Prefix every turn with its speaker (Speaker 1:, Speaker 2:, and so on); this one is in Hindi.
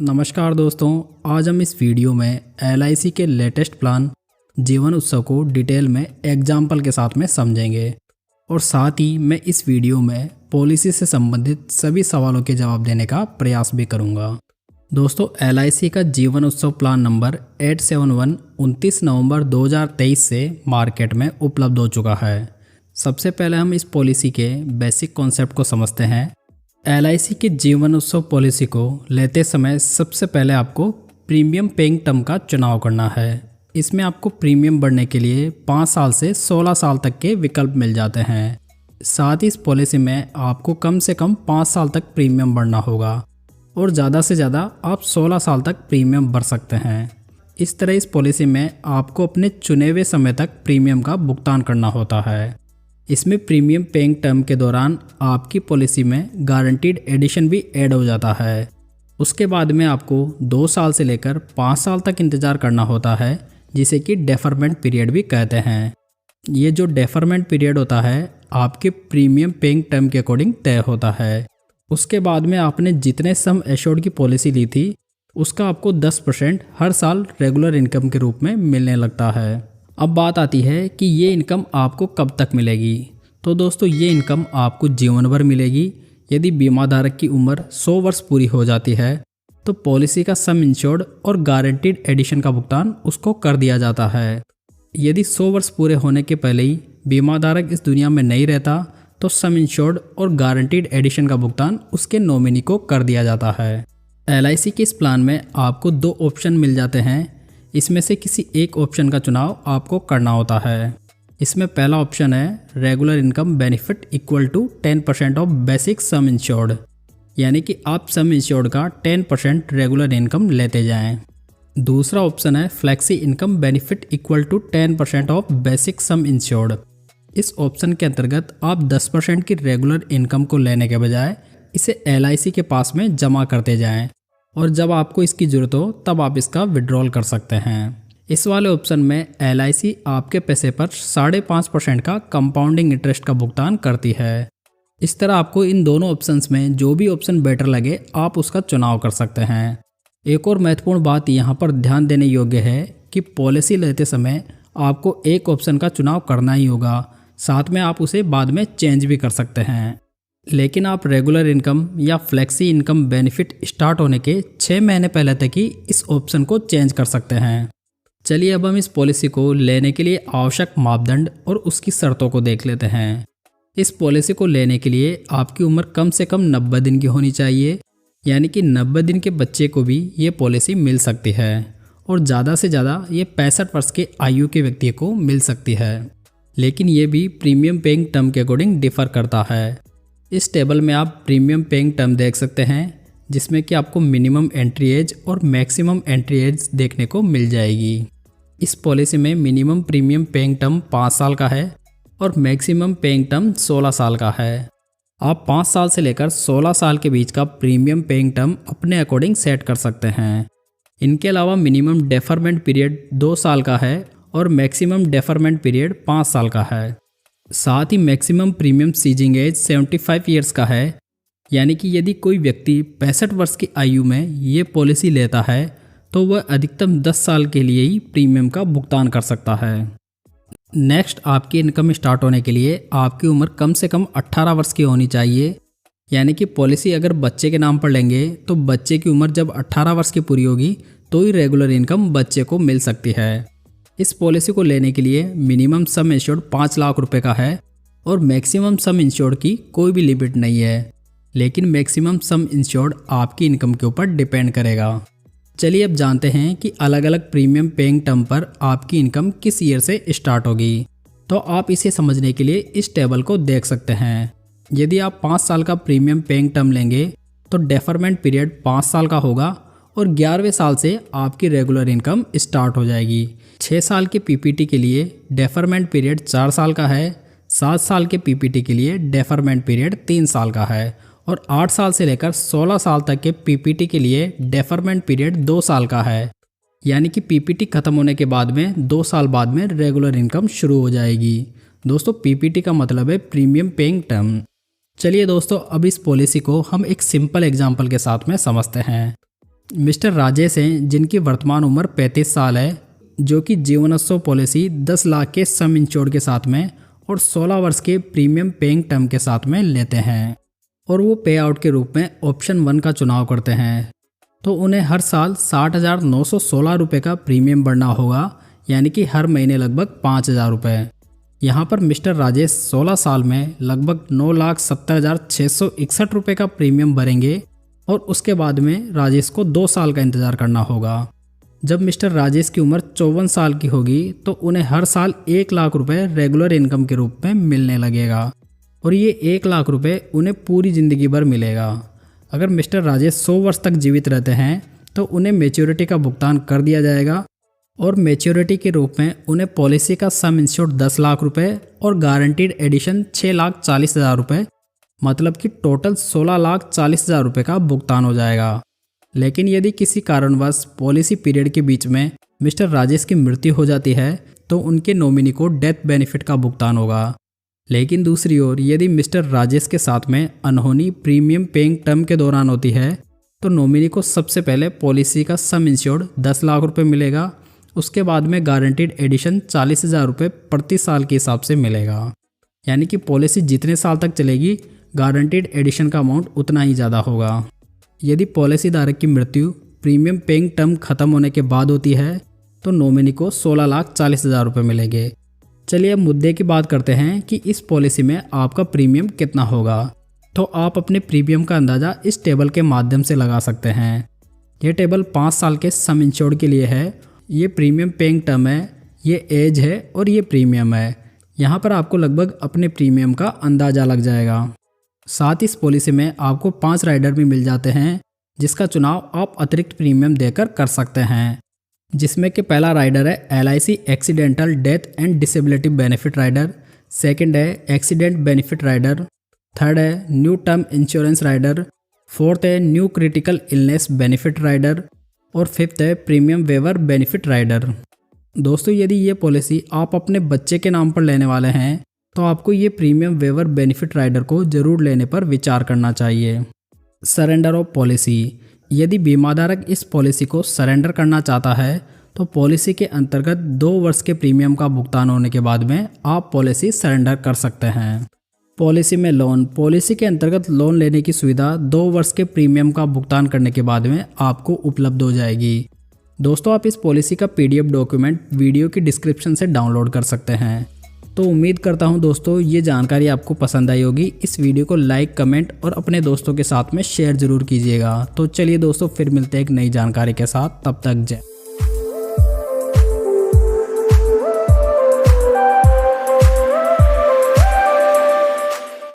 Speaker 1: नमस्कार दोस्तों, आज हम इस वीडियो में एलआईसी के लेटेस्ट प्लान जीवन उत्सव को डिटेल में एग्जाम्पल के साथ में समझेंगे और साथ ही मैं इस वीडियो में पॉलिसी से संबंधित सभी सवालों के जवाब देने का प्रयास भी करूंगा। दोस्तों, एलआईसी का जीवन उत्सव प्लान नंबर 871 29 नवंबर 2023 से मार्केट में उपलब्ध हो चुका है। सबसे पहले हम इस पॉलिसी के बेसिक कॉन्सेप्ट को समझते हैं। एलआईसी की जीवन उत्सव पॉलिसी को लेते समय सबसे पहले आपको प्रीमियम पेइंग टर्म का चुनाव करना है। इसमें आपको प्रीमियम बढ़ने के लिए 5 साल से 16 साल तक के विकल्प मिल जाते हैं। साथ ही इस पॉलिसी में आपको कम से कम 5 साल तक प्रीमियम बढ़ना होगा और ज़्यादा से ज़्यादा आप 16 साल तक प्रीमियम भर सकते हैं। इस तरह इस पॉलिसी में आपको अपने चुने हुए समय तक प्रीमियम का भुगतान करना होता है। इसमें प्रीमियम पेइंग टर्म के दौरान आपकी पॉलिसी में गारंटीड एडिशन भी ऐड हो जाता है। उसके बाद में आपको 2 साल से लेकर 5 साल तक इंतज़ार करना होता है, जिसे कि डेफरमेंट पीरियड भी कहते हैं। ये जो डेफरमेंट पीरियड होता है आपके प्रीमियम पेइंग टर्म के अकॉर्डिंग तय होता है। उसके बाद में आपने जितने सम एश्योर्ड की पॉलिसी ली थी उसका आपको 10% हर साल रेगुलर इनकम के रूप में मिलने लगता है। अब बात आती है कि ये इनकम आपको कब तक मिलेगी। तो दोस्तों, ये इनकम आपको जीवन भर मिलेगी। यदि बीमा धारक की उम्र 100 वर्ष पूरी हो जाती है तो पॉलिसी का सम इंश्योर्ड और गारंटीड एडिशन का भुगतान उसको कर दिया जाता है। यदि 100 वर्ष पूरे होने के पहले ही बीमा धारक इस दुनिया में नहीं रहता तो सम इंश्योर्ड और गारंटीड एडिशन का भुगतान उसके नॉमिनी को कर दिया जाता है। एलआईसी के इस प्लान में आपको 2 ऑप्शन मिल जाते हैं। इसमें से किसी एक ऑप्शन का चुनाव आपको करना होता है। इसमें पहला ऑप्शन है regular income benefit equal to 10% of basic sum insured, यानी कि आप सम इंश्योर्ड का 10% रेगुलर इनकम लेते जाएं। दूसरा ऑप्शन है flexi income benefit equal to 10% of basic sum insured. इस ऑप्शन के अंतर्गत आप 10% की रेगुलर इनकम को लेने के बजाय इसे एलआईसी के पास में जमा करते जाएं और जब आपको इसकी ज़रूरत हो तब आप इसका विड्रॉल कर सकते हैं। इस वाले ऑप्शन में एलआईसी आपके पैसे पर 5.5% का कंपाउंडिंग इंटरेस्ट का भुगतान करती है। इस तरह आपको इन दोनों ऑप्शंस में जो भी ऑप्शन बेटर लगे आप उसका चुनाव कर सकते हैं। एक और महत्वपूर्ण बात यहाँ पर ध्यान देने योग्य है कि पॉलिसी लेते समय आपको एक ऑप्शन का चुनाव करना ही होगा, साथ में आप उसे बाद में चेंज भी कर सकते हैं। लेकिन आप रेगुलर इनकम या फ्लेक्सी इनकम बेनिफिट स्टार्ट होने के 6 महीने पहले तक ही इस ऑप्शन को चेंज कर सकते हैं। चलिए अब हम इस पॉलिसी को लेने के लिए आवश्यक मापदंड और उसकी शर्तों को देख लेते हैं। इस पॉलिसी को लेने के लिए आपकी उम्र कम से कम 90 दिन की होनी चाहिए, यानी कि 90 दिन के बच्चे को भी ये पॉलिसी मिल सकती है और ज़्यादा से ज़्यादा ये 65 वर्ष के आयु के व्यक्ति को मिल सकती है। लेकिन ये भी प्रीमियम पेइंग टर्म के अकॉर्डिंग डिफर करता है। इस टेबल में आप प्रीमियम पेइंग टर्म देख सकते हैं, जिसमें कि आपको मिनिमम एंट्री एज और मैक्सिमम एंट्री एज देखने को मिल जाएगी। इस पॉलिसी में मिनिमम प्रीमियम पेइंग टर्म 5 साल का है और मैक्सिमम पेइंग टर्म 16 साल का है। आप 5 साल से लेकर 16 साल के बीच का प्रीमियम पेइंग टर्म अपने अकॉर्डिंग सेट कर सकते हैं। इनके अलावा मिनिमम डेफरमेंट पीरियड 2 साल का है और मैक्सिमम डेफरमेंट पीरियड 5 साल का है। साथ ही maximum premium ceasing age 75 years का है, यानी कि यदि कोई व्यक्ति 65 वर्ष की आयु में ये पॉलिसी लेता है तो वह अधिकतम 10 साल के लिए ही प्रीमियम का भुगतान कर सकता है। नेक्स्ट, आपकी इनकम स्टार्ट होने के लिए आपकी उम्र कम से कम 18 वर्ष की होनी चाहिए, यानी कि पॉलिसी अगर बच्चे के नाम पर लेंगे तो बच्चे की उम्र जब 18 वर्ष की पूरी होगी तो ही रेगुलर इनकम बच्चे को मिल सकती है। इस पॉलिसी को लेने के लिए मिनिमम सम इंश्योर्ड 5 लाख रुपए का है और मैक्सिमम सम इंश्योर्ड की कोई भी लिमिट नहीं है, लेकिन मैक्सिमम सम इंश्योर्ड आपकी इनकम के ऊपर डिपेंड करेगा। चलिए अब जानते हैं कि अलग अलग प्रीमियम पेइंग टर्म पर आपकी इनकम किस ईयर से स्टार्ट होगी। तो आप इसे समझने के लिए इस टेबल को देख सकते हैं। यदि आप 5 साल का प्रीमियम पेइंग टर्म लेंगे तो डेफरमेंट पीरियड 5 साल का होगा और 11वें साल से आपकी रेगुलर इनकम स्टार्ट हो जाएगी। 6 साल के पीपीटी के लिए डेफरमेंट पीरियड 4 साल का है, 7 साल के पीपीटी के लिए डेफरमेंट पीरियड 3 साल का है और 8 साल से लेकर 16 साल तक के पीपीटी के लिए डेफरमेंट पीरियड 2 साल का है, यानी कि पीपीटी खत्म होने के बाद में 2 साल बाद में रेगुलर इनकम शुरू हो जाएगी। दोस्तों, पीपीटी का मतलब है प्रीमियम पेइंग टर्म। चलिए दोस्तों, अब इस पॉलिसी को हम एक सिंपल एग्जाम्पल के साथ में समझते हैं। मिस्टर राजेश हैं जिनकी वर्तमान उम्र 35 साल है, जो कि जीवनोत्सव पॉलिसी 10 लाख के सम इंश्योर्ड के साथ में और 16 वर्ष के प्रीमियम पेइंग टर्म के साथ में लेते हैं और वो पे आउट के रूप में ऑप्शन 1 का चुनाव करते हैं। तो उन्हें हर साल 60,916 रुपये का प्रीमियम भरना होगा, यानी कि हर महीने लगभग 5,000 रुपये। यहाँ पर मिस्टर राजेश 16 साल में लगभग 9,70,661 रुपये का प्रीमियम भरेंगे और उसके बाद में राजेश को 2 साल का इंतज़ार करना होगा। जब मिस्टर राजेश की उम्र 54 साल की होगी तो उन्हें हर साल 1 लाख रुपए रेगुलर इनकम के रूप में मिलने लगेगा और ये 1 लाख रुपए उन्हें पूरी ज़िंदगी भर मिलेगा। अगर मिस्टर राजेश 100 वर्ष तक जीवित रहते हैं तो उन्हें मैच्योरिटी का भुगतान कर दिया जाएगा और मैच्योरिटी के रूप में उन्हें पॉलिसी का सम इंश्योर्ड 10 लाख रुपए और गारंटीड एडिशन 6,40,000 रुपये, मतलब कि टोटल 16,40,000 रुपये का भुगतान हो जाएगा। लेकिन यदि किसी कारणवश पॉलिसी पीरियड के बीच में मिस्टर राजेश की मृत्यु हो जाती है तो उनके नॉमिनी को डेथ बेनिफिट का भुगतान होगा। लेकिन दूसरी ओर यदि मिस्टर राजेश के साथ में अनहोनी प्रीमियम पेइंग टर्म के दौरान होती है तो नॉमिनी को सबसे पहले पॉलिसी का सम इंश्योर्ड 10 लाख रुपये मिलेगा, उसके बाद में गारंटीड एडिशन 40,000 रुपये प्रति साल के हिसाब से मिलेगा। यानी कि पॉलिसी जितने साल तक चलेगी गारंटीड एडिशन का अमाउंट उतना ही ज़्यादा होगा। यदि पॉलिसी धारक की मृत्यु प्रीमियम पेइंग टर्म खत्म होने के बाद होती है तो नॉमिनी को 16,40,000 रुपये मिलेंगे। चलिए अब मुद्दे की बात करते हैं कि इस पॉलिसी में आपका प्रीमियम कितना होगा। तो आप अपने प्रीमियम का अंदाज़ा इस टेबल के माध्यम से लगा सकते हैं। यह टेबल 5 साल के सम इंश्योर्ड के लिए है। ये प्रीमियम पेइंग टर्म है, ये एज है और ये प्रीमियम है। यहाँ पर आपको लगभग अपने प्रीमियम का अंदाज़ा लग जाएगा। साथ इस पॉलिसी में आपको 5 राइडर भी मिल जाते हैं जिसका चुनाव आप अतिरिक्त प्रीमियम देकर कर सकते हैं, जिसमें कि पहला राइडर है LIC accidental death and disability benefit rider, second है एक्सीडेंट बेनिफिट राइडर, थर्ड है new term insurance rider, fourth है new critical illness benefit rider और फिफ्थ है प्रीमियम वेवर बेनिफिट राइडर। दोस्तों यदि ये पॉलिसी आप अपने बच्चे के नाम पर लेने वाले हैं तो आपको ये प्रीमियम वेवर बेनिफिट राइडर को जरूर लेने पर विचार करना चाहिए। सरेंडर ऑफ पॉलिसी, यदि बीमाधारक इस पॉलिसी को सरेंडर करना चाहता है तो पॉलिसी के अंतर्गत 2 वर्ष के प्रीमियम का भुगतान होने के बाद में आप पॉलिसी सरेंडर कर सकते हैं। पॉलिसी में लोन, पॉलिसी के अंतर्गत लोन लेने की सुविधा 2 वर्ष के प्रीमियम का भुगतान करने के बाद में आपको उपलब्ध हो जाएगी। दोस्तों आप इस पॉलिसी का PDF डॉक्यूमेंट वीडियो की डिस्क्रिप्शन से डाउनलोड कर सकते हैं। तो उम्मीद करता हूं दोस्तों ये जानकारी आपको पसंद आई होगी। इस वीडियो को लाइक, कमेंट और अपने दोस्तों के साथ में शेयर जरूर कीजिएगा। तो चलिए दोस्तों फिर मिलते हैं एक नई जानकारी के साथ, तब तक जय।